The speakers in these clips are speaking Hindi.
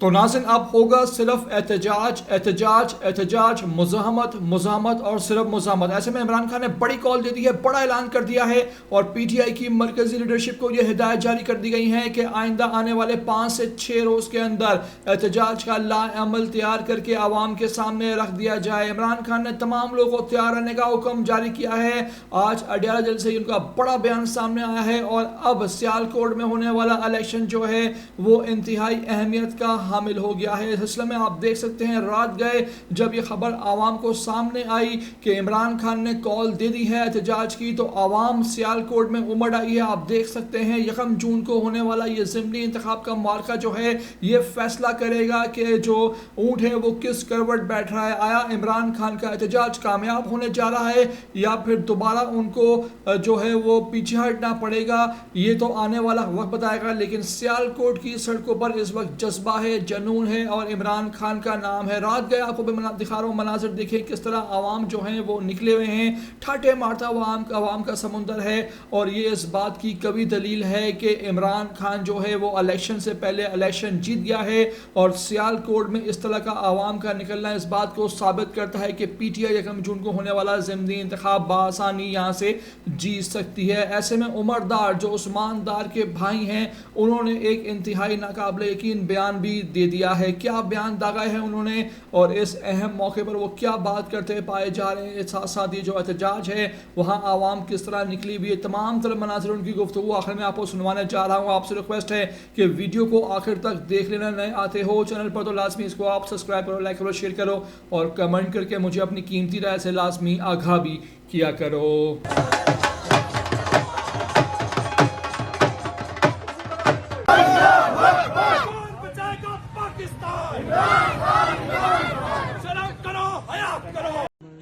तो नाज़रीन अब होगा सिर्फ एहतजाज एहतजाज एहतजाज, मुज़ाहमत मुज़ाहमत और सिर्फ मुज़ाहमत। ऐसे में इमरान खान ने बड़ी कॉल दे दी है, बड़ा ऐलान कर दिया है और पीटीआई की मरकजी लीडरशिप को यह हिदायत जारी कर दी गई है कि आइंदा आने वाले 5 से 6 रोज़ के अंदर एहतजाज का लाअमल तैयार करके आवाम के सामने रख दिया जाए। इमरान खान ने तमाम लोगों को तैयार रहने का हुक्म जारी किया है। आज अडियाला जेल से उनका बड़ा बयान सामने आया है और अब सियालकोट में होने वाला इलेक्शन जो है वो इंतहाई अहमियत का हामिल हो गया है। इस सिलसिले में आप देख सकते हैं रात गए जब ये खबर आवाम को सामने आई कि इमरान खान ने कॉल दे दी है एहतजाज की, तो आवाम सियालकोट में उमड़ आई है। आप देख सकते हैं 1 जून को होने वाला ये ज़िमनी इंतखाब का मार्का जो है ये फैसला करेगा कि जो ऊंट है वो किस करवट बैठ रहा है। आया इमरान खान का एहतजाज कामयाब होने जा रहा है या फिर दोबारा उनको जो है वो पीछे हटना पड़ेगा, ये तो आने वाला वक्त बताएगा। लेकिन सियालकोट की सड़कों पर इस वक्त जज्बा है, जनून है और इमरान खान का नाम है। रात गए आपको भी दिखा रहा हूँ मनाजिर, देखें किस तरह आवाम जो हैं वो निकले हुए हैं, ठाटे मारता आवाम का समुंदर है। और ये इस बात की कभी दलील है कि इमरान खान जो है वो इलेक्शन से पहले इलेक्शन जीत गया है और सियालकोट में इस तरह का आवाम का निकलना इस बात को साबित करता है कि पीटीआई 1 जून को होने वाला ज़िमनी इंतखाब बासानी यहाँ से जीत सकती है। ऐसे में उमरदार जो उस्मानदार के भाई हैं उन्होंने एक इंतहाई नाकाबिले यकीन बयान भी दे दिया है। क्या बयान दागा है उन्होंने और इस अहम मौके पर वो क्या बात करते पाए जा रहे हैं। साथ साथ ये जो एहतजाज है वहाँ आवाम किस तरह निकली हुई है, तमाम तरह मनाजिर उनकी गुफ्तगू आखिर में आपको सुनवाने जा रहा हूँ। आपसे रिक्वेस्ट है कि वीडियो को आखिर तक देख लेना। नए आते हो चैनल पर तो लाजमी इसको आप सब्सक्राइब करो, लाइक करो, शेयर करो और कमेंट करके मुझे अपनी कीमती राय से लाजमी आगाह भी किया करो।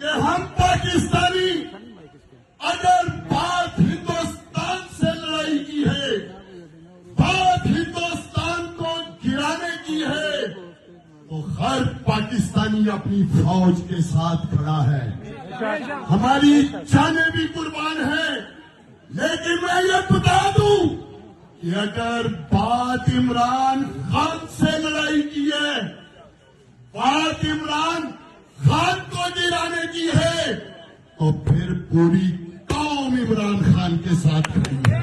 कि हम पाकिस्तानी अगर बात हिंदुस्तान से लड़ाई की है, बात हिंदुस्तान को गिराने की है, तो हर पाकिस्तानी अपनी फौज के साथ खड़ा है। हमारी जानें भी कुर्बान है। लेकिन मैं ये बता दूं कि अगर बात इमरान खान से लड़ाई की है, बात इमरान खान को गिराने की है, तो फिर पूरी कौम इमरान खान के साथ खड़ी है।